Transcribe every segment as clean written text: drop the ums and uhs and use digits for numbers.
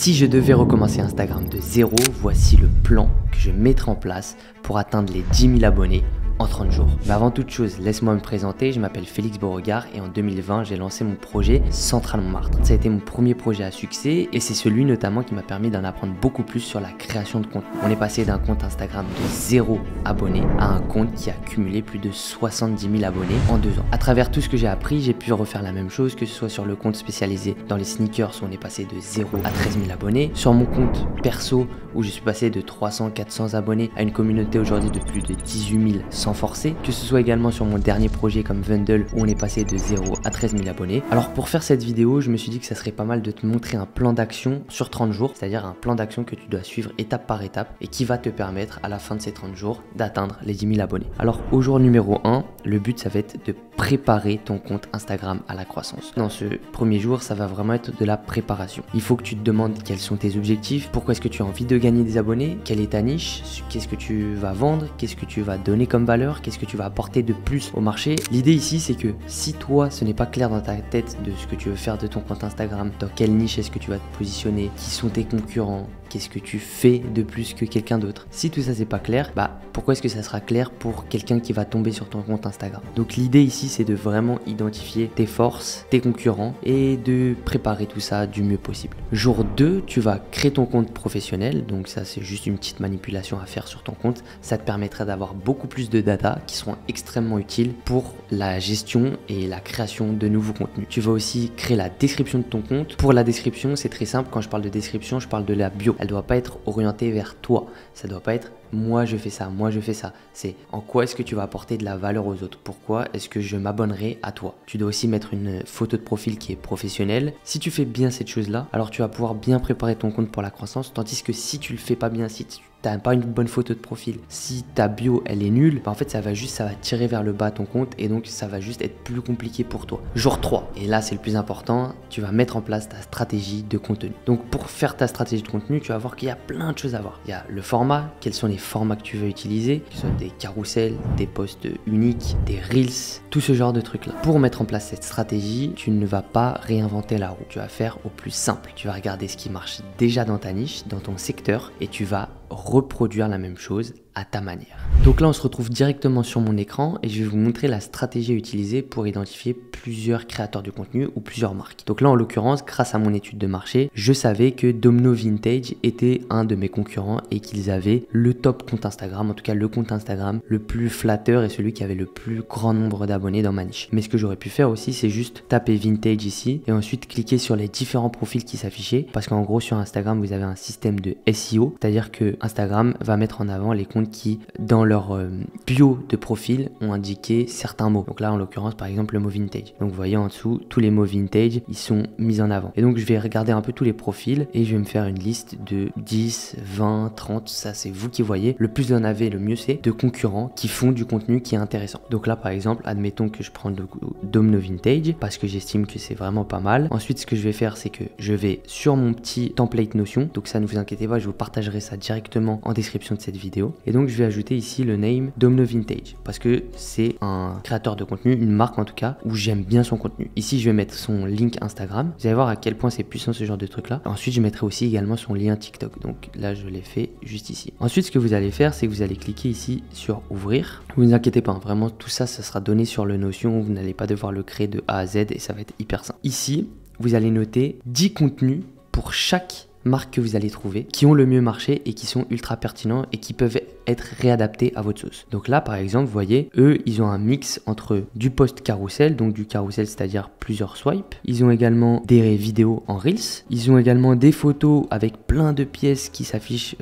Si je devais recommencer Instagram de zéro, voici le plan que je mettrai en place pour atteindre les 10 000 abonnés en 30 jours. Mais avant toute chose, laisse-moi me présenter, je m'appelle Félix Beauregard et en 2020, j'ai lancé mon projet Central Montmartre. Ça a été mon premier projet à succès et c'est celui notamment qui m'a permis d'en apprendre beaucoup plus sur la création de contenu. On est passé d'un compte Instagram de 0 abonnés à un compte qui a cumulé plus de 70 000 abonnés en 2 ans. À travers tout ce que j'ai appris, j'ai pu refaire la même chose, que ce soit sur le compte spécialisé dans les sneakers où on est passé de 0 à 13 000 abonnés, sur mon compte perso où je suis passé de 300-400 abonnés à une communauté aujourd'hui de plus de 18 000 sans forcer, que ce soit également sur mon dernier projet comme Vendel où on est passé de 0 à 13 000 abonnés. Alors pour faire cette vidéo, je me suis dit que ça serait pas mal de te montrer un plan d'action sur 30 jours, c'est-à-dire un plan d'action que tu dois suivre étape par étape et qui va te permettre à la fin de ces 30 jours d'atteindre les 10 000 abonnés. Alors au jour numéro 1, le but ça va être de préparer ton compte Instagram à la croissance. Dans ce premier jour, ça va vraiment être de la préparation. Il faut que tu te demandes quels sont tes objectifs, pourquoi est-ce que tu as envie de gagner des abonnés, quelle est ta niche, qu'est-ce que tu vas vendre, qu'est-ce que tu vas donner comme valeur, qu'est-ce que tu vas apporter de plus au marché. L'idée ici, c'est que si toi, ce n'est pas clair dans ta tête de ce que tu veux faire de ton compte Instagram, dans quelle niche est-ce que tu vas te positionner, qui sont tes concurrents, qu'est-ce que tu fais de plus que quelqu'un d'autre. Si tout ça c'est pas clair, pourquoi est-ce que ça sera clair pour quelqu'un qui va tomber sur ton compte Instagram? Donc l'idée ici c'est de vraiment identifier tes forces, tes concurrents et de préparer tout ça du mieux possible. Jour 2, tu vas créer ton compte professionnel, donc ça c'est juste une petite manipulation à faire sur ton compte. Ça te permettra d'avoir beaucoup plus de data qui seront extrêmement utiles pour la gestion et la création de nouveaux contenus. Tu vas aussi créer la description de ton compte. Pour la description, c'est très simple. Quand je parle de description, je parle de la bio. Elle doit pas être orientée vers toi. Ça doit pas être moi je fais ça, moi je fais ça. C'est en quoi est-ce que tu vas apporter de la valeur aux autres. Pourquoi est-ce que je m'abonnerai à toi. Tu dois aussi mettre une photo de profil qui est professionnelle. Si tu fais bien cette chose-là, alors tu vas pouvoir bien préparer ton compte pour la croissance. Tandis que si tu le fais pas bien, si tu n'as pas une bonne photo de profil, si ta bio elle est nulle, en fait ça va tirer vers le bas ton compte et donc ça va juste être plus compliqué pour toi. Jour 3, et là c'est le plus important, tu vas mettre en place ta stratégie de contenu. Donc pour faire ta stratégie de contenu, tu vas voir qu'il y a plein de choses à voir. Il y a le format, quels sont les formats que tu veux utiliser, que ce soit des carousels, des posts uniques, des reels, tout ce genre de trucs là. Pour mettre en place cette stratégie, tu ne vas pas réinventer la roue, tu vas faire au plus simple. Tu vas regarder ce qui marche déjà dans ta niche, dans ton secteur et tu vas reproduire la même chose à ta manière. Donc là on se retrouve directement sur mon écran et je vais vous montrer la stratégie à utiliser pour identifier plusieurs créateurs de contenu ou plusieurs marques. Donc là en l'occurrence, grâce à mon étude de marché, je savais que Domino Vintage était un de mes concurrents et qu'ils avaient le top compte Instagram, en tout cas le compte Instagram le plus flatteur et celui qui avait le plus grand nombre d'abonnés dans ma niche. Mais ce que j'aurais pu faire aussi, c'est juste taper Vintage ici et ensuite cliquer sur les différents profils qui s'affichaient parce qu'en gros sur Instagram vous avez un système de SEO, c'est-à-dire que Instagram va mettre en avant les comptes qui, dans leur bio de profil, ont indiqué certains mots. Donc là, en l'occurrence, par exemple, le mot vintage. Donc vous voyez en dessous, tous les mots vintage, ils sont mis en avant. Et donc, je vais regarder un peu tous les profils et je vais me faire une liste de 10, 20, 30, ça c'est vous qui voyez. Le plus vous en avez, le mieux c'est, de concurrents qui font du contenu qui est intéressant. Donc là, par exemple, admettons que je prends le Domino Vintage parce que j'estime que c'est vraiment pas mal. Ensuite, ce que je vais faire, c'est que je vais sur mon petit template Notion. Donc ça, ne vous inquiétez pas, je vous partagerai ça directement en description de cette vidéo. Et donc je vais ajouter ici le name Domino Vintage parce que c'est un créateur de contenu, une marque en tout cas, où j'aime bien son contenu. Ici je vais mettre son link Instagram. Vous allez voir à quel point c'est puissant ce genre de truc là. Ensuite je mettrai aussi également son lien TikTok. Donc là je l'ai fait juste ici. Ensuite ce que vous allez faire, c'est que vous allez cliquer ici sur ouvrir. Vous ne vous inquiétez pas, vraiment tout ça, ça sera donné sur le Notion. Vous n'allez pas devoir le créer de A à Z et ça va être hyper simple. Ici vous allez noter 10 contenus pour chaque marques que vous allez trouver, qui ont le mieux marché et qui sont ultra pertinents et qui peuvent être réadaptés à votre sauce. Donc là, par exemple, vous voyez, eux, ils ont un mix entre du post carousel, donc du carousel, c'est-à-dire plusieurs swipes. Ils ont également des vidéos en Reels. Ils ont également des photos avec plein de pièces qui s'affichent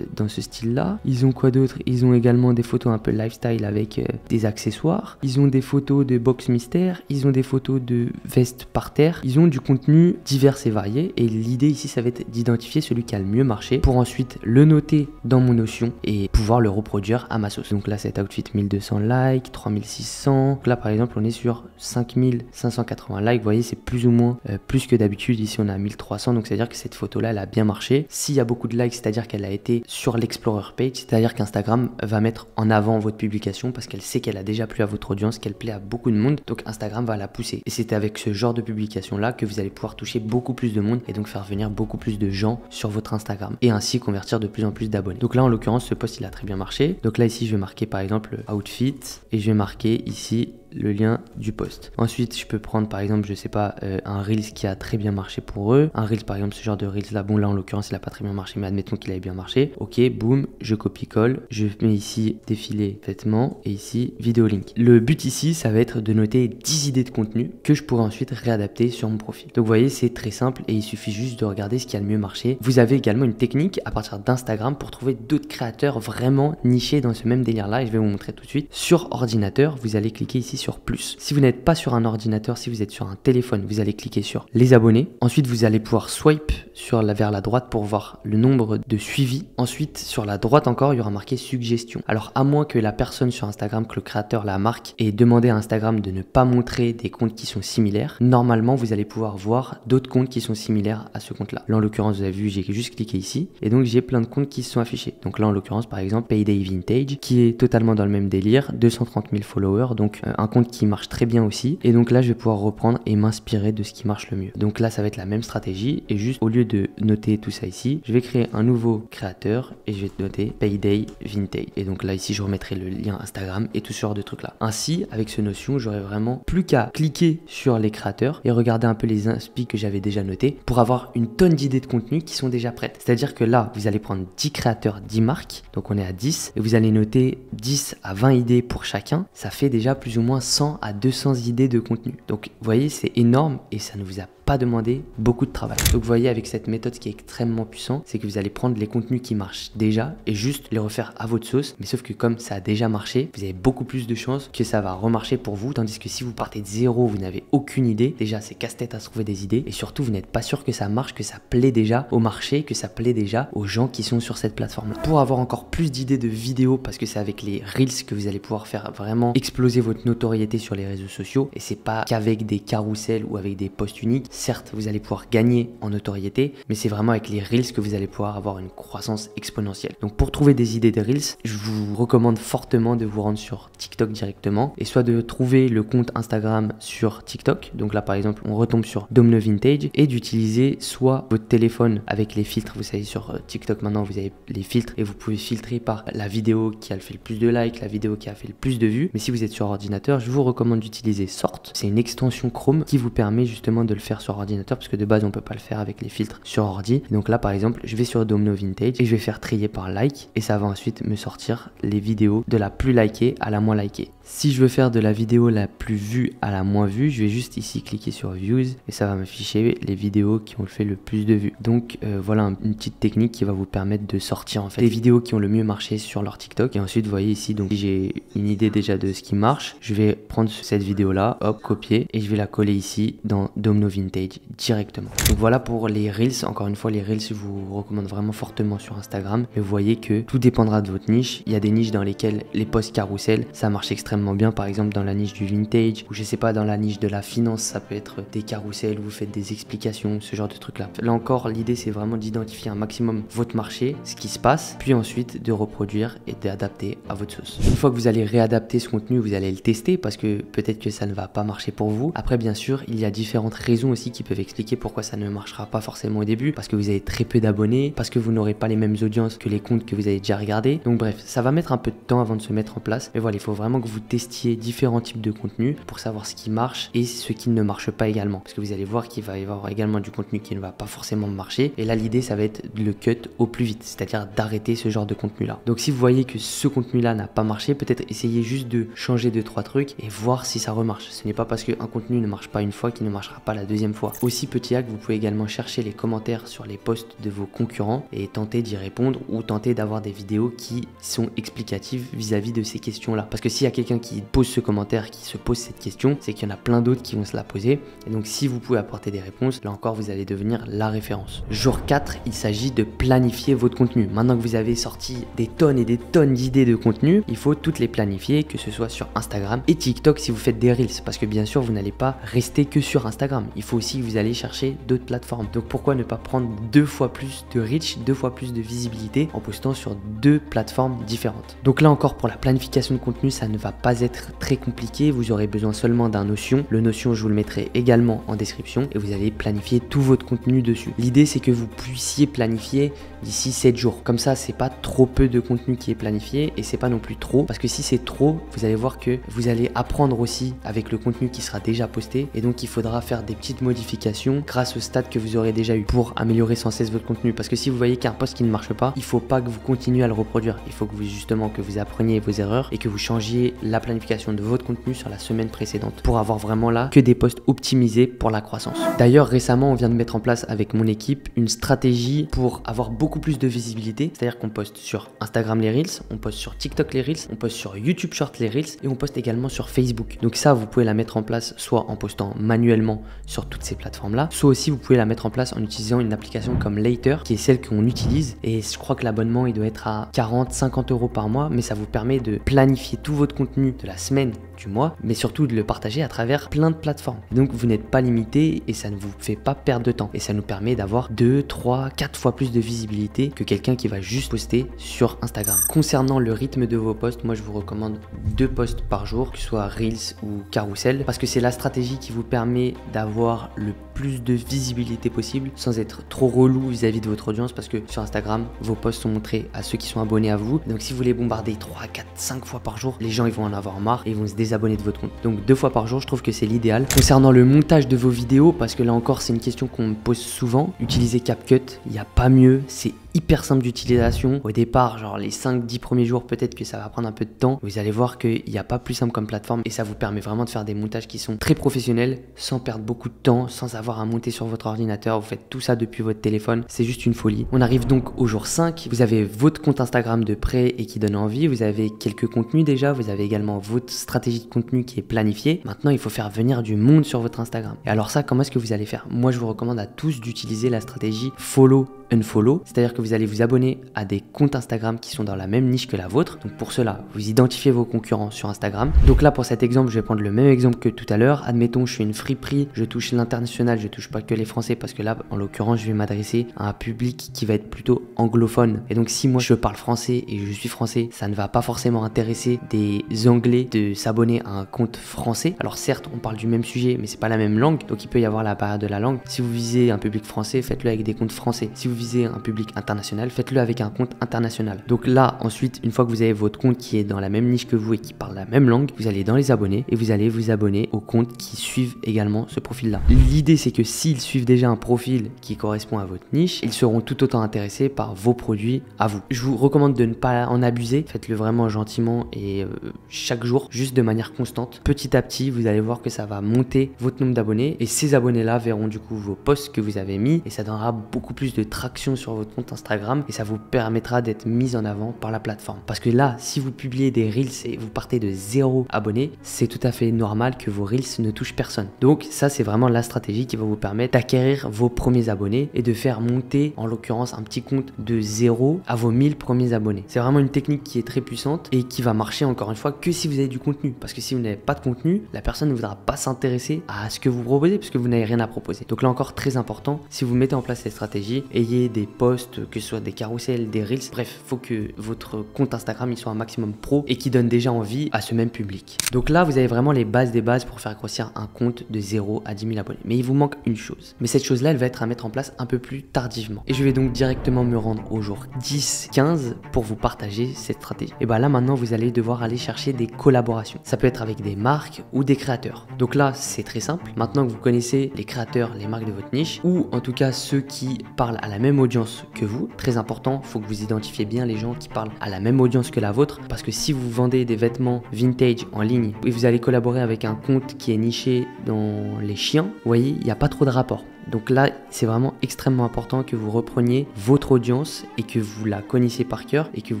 dans ce style-là. Ils ont quoi d'autre? Ils ont également des photos un peu lifestyle avec des accessoires. Ils ont des photos de box mystère. Ils ont des photos de vestes par terre. Ils ont du contenu divers et varié. Et l'idée ici, ça va être d'identifier celui qui a le mieux marché pour ensuite le noter dans mon Notion et pouvoir le le reproduire à ma sauce. Donc là cet outfit 1200 likes, 3600. Donc là par exemple on est sur 5580 likes. Vous voyez c'est plus ou moins plus que d'habitude. Ici on a 1300, donc c'est à dire que cette photo là elle a bien marché. S'il y a beaucoup de likes, c'est à dire qu'elle a été sur l'explorer page, c'est à dire qu'Instagram va mettre en avant votre publication parce qu'elle sait qu'elle a déjà plu à votre audience, qu'elle plaît à beaucoup de monde, donc Instagram va la pousser. Et c'est avec ce genre de publication là que vous allez pouvoir toucher beaucoup plus de monde et donc faire venir beaucoup plus de gens sur votre Instagram et ainsi convertir de plus en plus d'abonnés. Donc là en l'occurrence ce post il a très bien marché. Donc là ici je vais marquer par exemple outfit et je vais marquer ici le lien du post. Ensuite je peux prendre par exemple je sais pas un Reels qui a très bien marché pour eux, un Reels par exemple ce genre de Reels là, bon là en l'occurrence il a pas très bien marché mais admettons qu'il avait bien marché. Ok, boum, je copie-colle, je mets ici défilé vêtements et ici vidéo link. Le but ici ça va être de noter 10 idées de contenu que je pourrais ensuite réadapter sur mon profil. Donc vous voyez c'est très simple et il suffit juste de regarder ce qui a le mieux marché. Vous avez également une technique à partir d'Instagram pour trouver d'autres créateurs vraiment nichés dans ce même délire là et je vais vous montrer tout de suite. Sur ordinateur vous allez cliquer ici sur plus. Si vous n'êtes pas sur un ordinateur, si vous êtes sur un téléphone, vous allez cliquer sur les abonnés. Ensuite, vous allez pouvoir swipe vers la droite pour voir le nombre de suivis. Ensuite, sur la droite encore, il y aura marqué suggestions. Alors, à moins que la personne sur Instagram, que le créateur, la marque, ait demandé à Instagram de ne pas montrer des comptes qui sont similaires, normalement, vous allez pouvoir voir d'autres comptes qui sont similaires à ce compte-là. Là, en l'occurrence, vous avez vu, j'ai juste cliqué ici et donc j'ai plein de comptes qui se sont affichés. Donc là, en l'occurrence, par exemple, Payday Vintage, qui est totalement dans le même délire, 230 000 followers, donc un compte qui marche très bien aussi. Et donc là, je vais pouvoir reprendre et m'inspirer de ce qui marche le mieux. Donc là, ça va être la même stratégie et juste au lieu de noter tout ça ici, je vais créer un nouveau créateur et je vais noter Payday Vintage. Et donc là, ici, je remettrai le lien Instagram et tout ce genre de trucs là. Ainsi, avec ce notion, j'aurai vraiment plus qu'à cliquer sur les créateurs et regarder un peu les inspi que j'avais déjà notés pour avoir une tonne d'idées de contenu qui sont déjà prêtes. C'est-à-dire que là, vous allez prendre 10 créateurs, 10 marques. Donc on est à 10 et vous allez noter 10 à 20 idées pour chacun. Ça fait déjà plus ou moins 100 à 200 idées de contenu. Donc vous voyez c'est énorme et ça ne vous a pas demandé beaucoup de travail. Donc vous voyez avec cette méthode qui est extrêmement puissante, c'est que vous allez prendre les contenus qui marchent déjà et juste les refaire à votre sauce. Mais sauf que comme ça a déjà marché, vous avez beaucoup plus de chances que ça va remarcher pour vous. Tandis que si vous partez de zéro, vous n'avez aucune idée, déjà c'est casse-tête à se trouver des idées et surtout vous n'êtes pas sûr que ça marche, que ça plaît déjà au marché, que ça plaît déjà aux gens qui sont sur cette plateforme là. Pour avoir encore plus d'idées de vidéos, parce que c'est avec les Reels que vous allez pouvoir faire vraiment exploser votre notoriété sur les réseaux sociaux et c'est pas qu'avec des carousels ou avec des posts uniques. Certes, vous allez pouvoir gagner en notoriété, mais c'est vraiment avec les Reels que vous allez pouvoir avoir une croissance exponentielle. Donc pour trouver des idées de Reels, je vous recommande fortement de vous rendre sur TikTok directement et soit de trouver le compte Instagram sur TikTok. Donc là par exemple, on retombe sur Domino Vintage et d'utiliser soit votre téléphone avec les filtres. Vous savez sur TikTok maintenant, vous avez les filtres et vous pouvez filtrer par la vidéo qui a fait le plus de likes, la vidéo qui a fait le plus de vues. Mais si vous êtes sur ordinateur, je vous recommande d'utiliser Sort. C'est une extension Chrome qui vous permet justement de le faire sur ordinateur parce que de base on peut pas le faire avec les filtres sur ordi. Et donc là par exemple je vais sur Domino Vintage et je vais faire trier par like et ça va ensuite me sortir les vidéos de la plus likée à la moins likée. Si je veux faire de la vidéo la plus vue à la moins vue, je vais juste ici cliquer sur Views et ça va m'afficher les vidéos qui ont fait le plus de vues. Donc voilà une petite technique qui va vous permettre de sortir en fait les vidéos qui ont le mieux marché sur leur TikTok. Et ensuite vous voyez ici, donc si j'ai une idée déjà de ce qui marche, je vais prendre cette vidéo là, hop, copier et je vais la coller ici dans Domino Vintage directement. Donc voilà pour les Reels. Encore une fois, les Reels je vous recommande vraiment fortement sur Instagram, mais vous voyez que tout dépendra de votre niche. Il y a des niches dans lesquelles les posts carousel ça marche extrêmement bien, par exemple dans la niche du vintage ou je sais pas dans la niche de la finance, ça peut être des carousels où vous faites des explications, ce genre de trucs là. Là encore l'idée c'est vraiment d'identifier un maximum votre marché, ce qui se passe, puis ensuite de reproduire et d'adapter à votre sauce. Une fois que vous allez réadapter ce contenu, vous allez le tester parce que peut-être que ça ne va pas marcher pour vous. Après bien sûr il y a différentes raisons aussi qui peuvent expliquer pourquoi ça ne marchera pas forcément au début, parce que vous avez très peu d'abonnés, parce que vous n'aurez pas les mêmes audiences que les comptes que vous avez déjà regardés. Donc bref, ça va mettre un peu de temps avant de se mettre en place, mais voilà, il faut vraiment que vous testiez différents types de contenus pour savoir ce qui marche et ce qui ne marche pas également, parce que vous allez voir qu'il va y avoir également du contenu qui ne va pas forcément marcher et là l'idée ça va être de le cut au plus vite, c'est-à-dire d'arrêter ce genre de contenu là. Donc si vous voyez que ce contenu là n'a pas marché, peut-être essayez juste de changer 2-3 trucs et voir si ça remarche. Ce n'est pas parce qu'un contenu ne marche pas une fois qu'il ne marchera pas la deuxième fois. Aussi petit hack, vous pouvez également chercher les commentaires sur les posts de vos concurrents et tenter d'y répondre ou tenter d'avoir des vidéos qui sont explicatives vis-à-vis de ces questions là, parce que s'il y a quelqu'un quelqu'un qui pose ce commentaire, qui se pose cette question, c'est qu'il y en a plein d'autres qui vont se la poser. Et donc si vous pouvez apporter des réponses, là encore vous allez devenir la référence. Jour 4, il s'agit de planifier votre contenu. Maintenant que vous avez sorti des tonnes et des tonnes d'idées de contenu, il faut toutes les planifier, que ce soit sur Instagram et TikTok si vous faites des Reels. Parce que bien sûr, vous n'allez pas rester que sur Instagram. Il faut aussi que vous allez chercher d'autres plateformes. Donc pourquoi ne pas prendre 2 fois plus de reach, 2 fois plus de visibilité en postant sur 2 plateformes différentes. Donc là encore, pour la planification de contenu, ça ne va pas être très compliqué. Vous aurez besoin seulement d'un Notion. Le Notion, je vous le mettrai également en description et vous allez planifier tout votre contenu dessus. L'idée, c'est que vous puissiez planifier d'ici 7 jours. Comme ça, c'est pas trop peu de contenu qui est planifié et c'est pas non plus trop, parce que si c'est trop, vous allez voir que vous allez apprendre aussi avec le contenu qui sera déjà posté et donc il faudra faire des petites modifications grâce au stade que vous aurez déjà eu pour améliorer sans cesse votre contenu. Parce que si vous voyez qu'un post qui ne marche pas, il faut pas que vous continuez à le reproduire. Il faut que vous justement que vous appreniez vos erreurs et que vous changiez la planification de votre contenu sur la semaine précédente pour avoir vraiment là que des posts optimisés pour la croissance. D'ailleurs, récemment, on vient de mettre en place avec mon équipe une stratégie pour avoir beaucoup plus de visibilité. C'est-à-dire qu'on poste sur Instagram les Reels, on poste sur TikTok les Reels, on poste sur YouTube Short les Reels et on poste également sur Facebook. Donc ça, vous pouvez la mettre en place soit en postant manuellement sur toutes ces plateformes-là, soit aussi vous pouvez la mettre en place en utilisant une application comme Later, qui est celle qu'on utilise. Et je crois que l'abonnement, il doit être à 40-50 € par mois, mais ça vous permet de planifier tout votre contenu de la semaine, du mois, mais surtout de le partager à travers plein de plateformes. Et donc vous n'êtes pas limité et ça ne vous fait pas perdre de temps. Et ça nous permet d'avoir 2, 3, 4 fois plus de visibilité que quelqu'un qui va juste poster sur Instagram. Concernant le rythme de vos posts, moi je vous recommande 2 posts par jour, que ce soit Reels ou Carousel, parce que c'est la stratégie qui vous permet d'avoir le plus de visibilité possible sans être trop relou vis-à-vis de votre audience, parce que sur Instagram, vos posts sont montrés à ceux qui sont abonnés à vous. Donc si vous les bombardez 3, 4, 5 fois par jour, les gens ils vont en avoir marre et ils vont se désabonner de votre compte. Donc 2 fois par jour, je trouve que c'est l'idéal. Concernant le montage de vos vidéos, parce que là encore c'est une question qu'on me pose souvent, utilisez CapCut, il n'y a pas mieux, c'est hyper simple d'utilisation. Au départ, genre les 5-10 premiers jours, peut-être que ça va prendre un peu de temps. Vous allez voir qu'il n'y a pas plus simple comme plateforme et ça vous permet vraiment de faire des montages qui sont très professionnels sans perdre beaucoup de temps, sans avoir à monter sur votre ordinateur. Vous faites tout ça depuis votre téléphone. C'est juste une folie. On arrive donc au jour 5. Vous avez votre compte Instagram de prêt et qui donne envie. Vous avez quelques contenus déjà. Vous avez également votre stratégie de contenu qui est planifiée. Maintenant, il faut faire venir du monde sur votre Instagram. Et alors ça, comment est-ce que vous allez faire? Moi, je vous recommande à tous d'utiliser la stratégie follow unfollow, c'est-à-dire que vous allez vous abonner à des comptes Instagram qui sont dans la même niche que la vôtre. Donc pour cela, vous identifiez vos concurrents sur Instagram. Donc là, pour cet exemple, je vais prendre le même exemple que tout à l'heure. Admettons, je suis une friperie, je touche l'international, je touche pas que les Français, parce que là, en l'occurrence, je vais m'adresser à un public qui va être plutôt anglophone. Et donc si moi je parle français et je suis français, ça ne va pas forcément intéresser des Anglais de s'abonner à un compte français. Alors certes, on parle du même sujet, mais c'est pas la même langue, donc il peut y avoir la barrière de la langue. Si vous visez un public français, faites-le avec des comptes français. Si vous visez un public international, faites-le avec un compte international. Donc là, ensuite, une fois que vous avez votre compte qui est dans la même niche que vous et qui parle la même langue, vous allez dans les abonnés et vous allez vous abonner aux comptes qui suivent également ce profil-là. L'idée, c'est que s'ils suivent déjà un profil qui correspond à votre niche, ils seront tout autant intéressés par vos produits à vous. Je vous recommande de ne pas en abuser. Faites-le vraiment gentiment et chaque jour, juste de manière constante. Petit à petit, vous allez voir que ça va monter votre nombre d'abonnés et ces abonnés-là verront du coup vos posts que vous avez mis et ça donnera beaucoup plus de traction sur votre compte Instagram et ça vous permettra d'être mis en avant par la plateforme. Parce que là, si vous publiez des Reels et vous partez de 0 abonnés, c'est tout à fait normal que vos Reels ne touchent personne. Donc ça, c'est vraiment la stratégie qui va vous permettre d'acquérir vos premiers abonnés et de faire monter, en l'occurrence, un petit compte de 0 à vos 1000 premiers abonnés. C'est vraiment une technique qui est très puissante et qui va marcher encore une fois que si vous avez du contenu. Parce que si vous n'avez pas de contenu, la personne ne voudra pas s'intéresser à ce que vous proposez puisque vous n'avez rien à proposer. Donc là encore, très important, si vous mettez en place cette stratégie, ayez des posts, que ce soit des carousels, des reels, bref, faut que votre compte Instagram il soit un maximum pro et qui donne déjà envie à ce même public. Donc là, vous avez vraiment les bases des bases pour faire grossir un compte de 0 à 10 000 abonnés. Mais il vous manque une chose. Mais cette chose-là, elle va être à mettre en place un peu plus tardivement. Et je vais donc directement me rendre au jour 10-15 pour vous partager cette stratégie. Et bah là, maintenant, vous allez devoir aller chercher des collaborations. Ça peut être avec des marques ou des créateurs. Donc là, c'est très simple. Maintenant que vous connaissez les créateurs, les marques de votre niche, ou en tout cas ceux qui parlent à la même audience que vous, très important, il faut que vous identifiez bien les gens qui parlent à la même audience que la vôtre, parce que si vous vendez des vêtements vintage en ligne et vous allez collaborer avec un compte qui est niché dans les chiens, vous voyez, il n'y a pas trop de rapport. Donc là, c'est vraiment extrêmement important que vous repreniez votre audience et que vous la connaissiez par cœur et que vous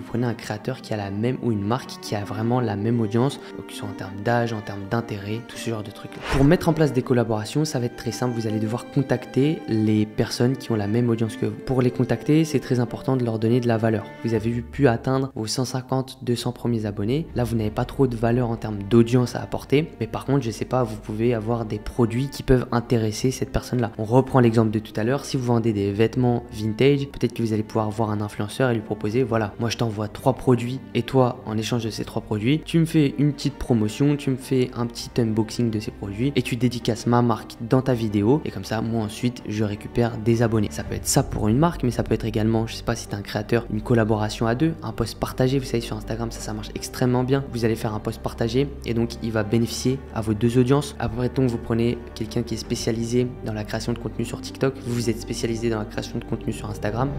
preniez un créateur qui a la même ou une marque qui a vraiment la même audience, donc que ce soit en termes d'âge, en termes d'intérêt, tout ce genre de trucs là. Pour mettre en place des collaborations, ça va être très simple. Vous allez devoir contacter les personnes qui ont la même audience que vous. Pour les contacter, c'est très important de leur donner de la valeur. Vous avez pu atteindre vos 150, 200 premiers abonnés. Là, vous n'avez pas trop de valeur en termes d'audience à apporter. Mais par contre, je sais pas, vous pouvez avoir des produits qui peuvent intéresser cette personne-là. On reprend l'exemple de tout à l'heure. Si vous vendez des vêtements vintage, peut-être que vous allez pouvoir voir un influenceur et lui proposer, voilà, moi je t'envoie 3 produits et toi, en échange de ces 3 produits, tu me fais une petite promotion, tu me fais un petit unboxing de ces produits et tu dédicaces ma marque dans ta vidéo et comme ça, moi ensuite, je récupère des abonnés. Ça peut être ça pour une marque, mais ça peut être également, je sais pas si tu es un créateur, une collaboration à 2, un post partagé. Vous savez, sur Instagram, ça marche extrêmement bien. Vous allez faire un post partagé et donc il va bénéficier à vos 2 audiences. Après, donc, vous prenez quelqu'un qui est spécialisé dans la création de contenu sur TikTok, vous êtes spécialisé dans la création de contenu sur Instagram,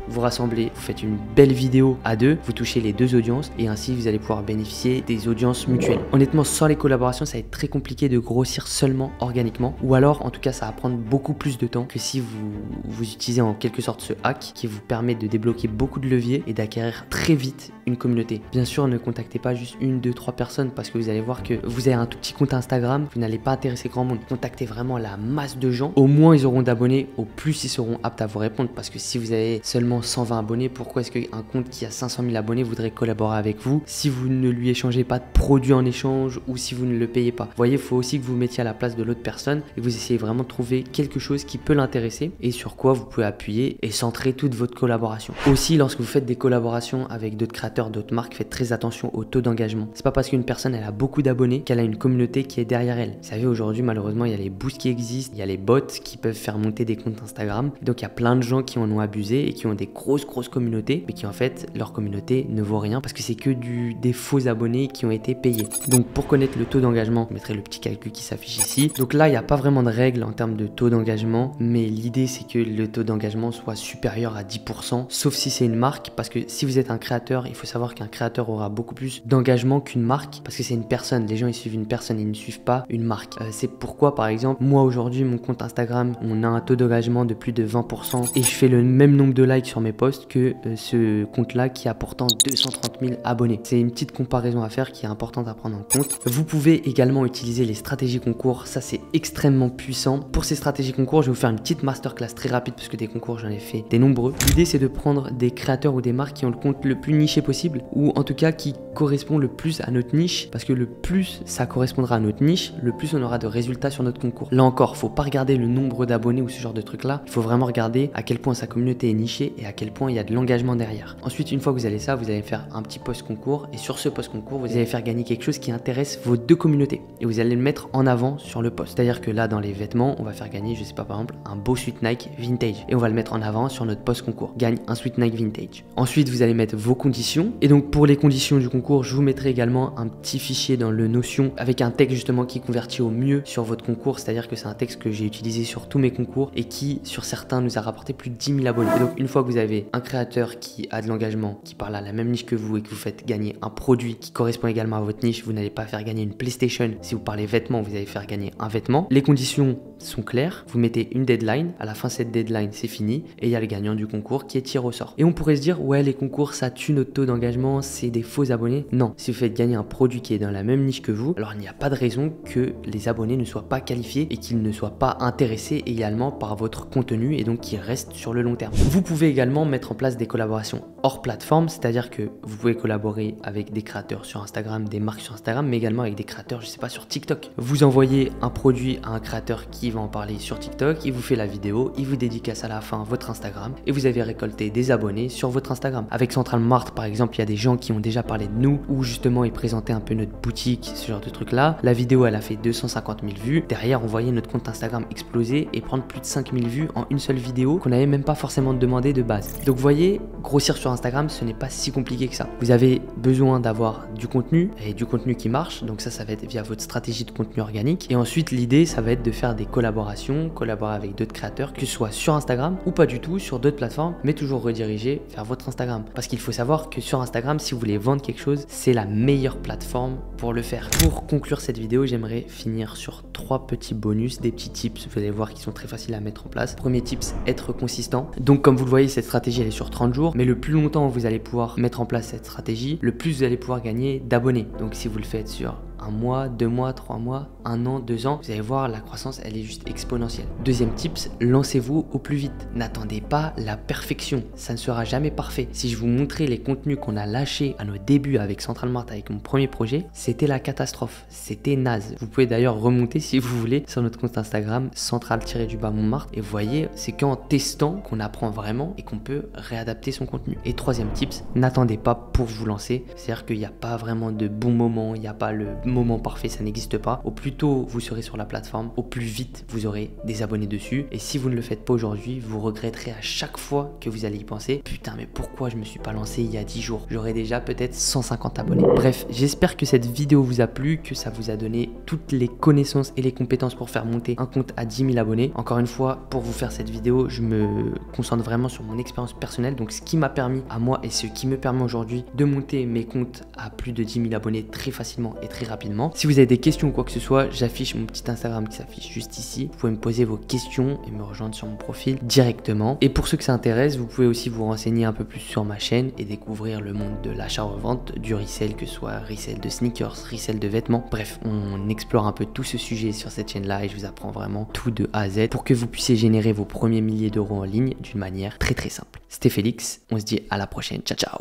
vous rassemblez, vous faites une belle vidéo à 2, vous touchez les 2 audiences et ainsi vous allez pouvoir bénéficier des audiences mutuelles. Honnêtement, sans les collaborations, ça va être très compliqué de grossir seulement organiquement, ou alors en tout cas ça va prendre beaucoup plus de temps que si vous utilisez en quelque sorte ce hack qui vous permet de débloquer beaucoup de leviers et d'acquérir très vite une communauté. Bien sûr, ne contactez pas juste 1, 2, 3 personnes parce que vous allez voir que vous avez un tout petit compte Instagram, vous n'allez pas intéresser grand monde. Contactez vraiment la masse de gens. Au moins ils auront d'abonnés, au plus ils seront aptes à vous répondre, parce que si vous avez seulement 120 abonnés, pourquoi est-ce qu'un compte qui a 500 000 abonnés voudrait collaborer avec vous si vous ne lui échangez pas de produits en échange ou si vous ne le payez pas? Vous voyez, il faut aussi que vous mettiez à la place de l'autre personne et vous essayez vraiment de trouver quelque chose qui peut l'intéresser et sur quoi vous pouvez appuyer et centrer toute votre collaboration. Aussi, lorsque vous faites des collaborations avec d'autres créateurs, d'autres marques, faites très attention au taux d'engagement. C'est pas parce qu'une personne elle a beaucoup d'abonnés qu'elle a une communauté qui est derrière elle. Vous savez, aujourd'hui malheureusement il y a les boosts qui existent, il y a les bots qui peuvent faire monter des comptes Instagram. Donc il y a plein de gens qui en ont abusé et qui ont des grosses communautés, mais qui en fait leur communauté ne vaut rien parce que c'est que des faux abonnés qui ont été payés. Donc pour connaître le taux d'engagement, je mettrai le petit calcul qui s'affiche ici. Donc là il n'y a pas vraiment de règle en termes de taux d'engagement, mais l'idée c'est que le taux d'engagement soit supérieur à 10%, sauf si c'est une marque, parce que si vous êtes un créateur, il faut savoir qu'un créateur aura beaucoup plus d'engagement qu'une marque, parce que c'est une personne. Les gens ils suivent une personne, ils ne suivent pas une marque. C'est pourquoi par exemple moi aujourd'hui mon compte Instagram, on a un taux d'engagement de plus de 20% et je fais le même nombre de likes sur mes posts que ce compte là qui a pourtant 230 000 abonnés. C'est une petite comparaison à faire qui est importante à prendre en compte. Vous pouvez également utiliser les stratégies concours, ça c'est extrêmement puissant. Pour ces stratégies concours, je vais vous faire une petite masterclass très rapide parce que des concours j'en ai fait des nombreux. L'idée c'est de prendre des créateurs ou des marques qui ont le compte le plus niché possible, ou en tout cas qui correspond le plus à notre niche, parce que le plus ça correspondra à notre niche, le plus on aura de résultats sur notre concours. Là encore, faut pas regarder le nombre d'abonnés ou ce genre de truc là, il faut vraiment regarder à quel point sa communauté est nichée et à quel point il y a de l'engagement derrière. Ensuite, une fois que vous allez ça, vous allez faire un petit post concours et sur ce post concours, vous allez faire gagner quelque chose qui intéresse vos 2 communautés et vous allez le mettre en avant sur le post. C'est-à-dire que là, dans les vêtements, on va faire gagner, je sais pas, par exemple, un beau sweat Nike vintage et on va le mettre en avant sur notre post concours. Gagne un sweat Nike vintage. Ensuite, vous allez mettre vos conditions et donc pour les conditions du concours, je vous mettrai également un petit fichier dans le Notion avec un texte justement qui convertit au mieux sur votre concours. C'est-à-dire que c'est un texte que j'ai utilisé sur tous mes concours et qui, sur certains, nous a rapporté plus de 10 000 abonnés. Et donc, une fois que vous avez un créateur qui a de l'engagement, qui parle à la même niche que vous et que vous faites gagner un produit qui correspond également à votre niche, vous n'allez pas faire gagner une PlayStation. Si vous parlez vêtements, vous allez faire gagner un vêtement. Les conditions sont claires. Vous mettez une deadline. À la fin de cette deadline, c'est fini. Et il y a le gagnant du concours qui est tiré au sort. Et on pourrait se dire, ouais, les concours, ça tue notre taux d'engagement, c'est des faux abonnés. Non, si vous faites gagner un produit qui est dans la même niche que vous, alors il n'y a pas de raison que les abonnés ne soient pas qualifiés et qu'ils ne soient pas intéressés également par votre contenu et donc qu'ils restent sur le long terme. Vous pouvez également mettre en place des collaborations hors plateforme, c'est-à-dire que vous pouvez collaborer avec des créateurs sur Instagram, des marques sur Instagram, mais également avec des créateurs, je sais pas, sur TikTok. Vous envoyez un produit à un créateur qui va en parler sur TikTok, il vous fait la vidéo, il vous dédicace à la fin votre Instagram et vous avez récolté des abonnés sur votre Instagram. Avec Central Mart par exemple, il y a des gens qui ont déjà parlé de nous ou justement ils présentaient un peu notre boutique, ce genre de truc là. La vidéo elle a fait 250 000 vues. Derrière on voyait notre compte Instagram exploser et prendre plus de 5 000 vues en une seule vidéo qu'on n'avait même pas forcément demandé de base. Donc vous voyez, grossir sur Instagram ce n'est pas si compliqué que ça. Vous avez besoin d'avoir du contenu et du contenu qui marche, donc ça va être via votre stratégie de contenu organique. Et ensuite l'idée ça va être de faire des collaborations, collaborer avec d'autres créateurs, que ce soit sur Instagram ou pas du tout sur d'autres plateformes, mais toujours rediriger vers votre Instagram. Parce qu'il faut savoir que sur Instagram, si vous voulez vendre quelque chose, chose, c'est la meilleure plateforme pour le faire. Pour conclure cette vidéo, j'aimerais finir sur 3 petits bonus, des petits tips, vous allez voir qui sont très faciles à mettre en place. Premier tips, être consistant. Donc comme vous le voyez, cette stratégie elle est sur 30 jours, mais le plus longtemps vous allez pouvoir mettre en place cette stratégie, le plus vous allez pouvoir gagner d'abonnés. Donc si vous le faites sur 1 mois, 2 mois, 3 mois, 1 an, 2 ans, vous allez voir la croissance elle est juste exponentielle. Deuxième tips, lancez-vous au plus vite. N'attendez pas la perfection, ça ne sera jamais parfait. Si je vous montrais les contenus qu'on a lâchés à nos débuts avec Central Mart, avec mon premier projet, c'était la catastrophe, c'était naze. Vous pouvez d'ailleurs remonter si vous voulez sur notre compte Instagram central-Montmartre et vous voyez, c'est qu'en testant qu'on apprend vraiment et qu'on peut réadapter son contenu. Et troisième tips, n'attendez pas pour vous lancer, c'est-à-dire qu'il n'y a pas vraiment de bon moment, il n'y a pas le moment parfait, ça n'existe pas. Au plus tôt vous serez sur la plateforme, au plus vite vous aurez des abonnés dessus. Et si vous ne le faites pas aujourd'hui, vous regretterez à chaque fois que vous allez y penser. Putain, mais pourquoi je me suis pas lancé il y a 10 jours? J'aurais déjà peut-être 150 abonnés. Bref, j'espère que cette vidéo vous a plu, que ça vous a donné toutes les connaissances et les compétences pour faire monter un compte à 10 000 abonnés. Encore une fois, pour vous faire cette vidéo, je me concentre vraiment sur mon expérience personnelle. Donc ce qui m'a permis à moi et ce qui me permet aujourd'hui de monter mes comptes à plus de 10 000 abonnés très facilement et très rapidement. Si vous avez des questions ou quoi que ce soit, j'affiche mon petit Instagram qui s'affiche juste ici. Vous pouvez me poser vos questions et me rejoindre sur mon profil directement. Et pour ceux que ça intéresse, vous pouvez aussi vous renseigner un peu plus sur ma chaîne et découvrir le monde de l'achat-revente, du resell, que ce soit resell de sneakers, resell de vêtements. Bref, on explore un peu tout ce sujet sur cette chaîne-là et je vous apprends vraiment tout de A à Z pour que vous puissiez générer vos premiers milliers d'euros en ligne d'une manière très simple. C'était Félix, on se dit à la prochaine, ciao ciao.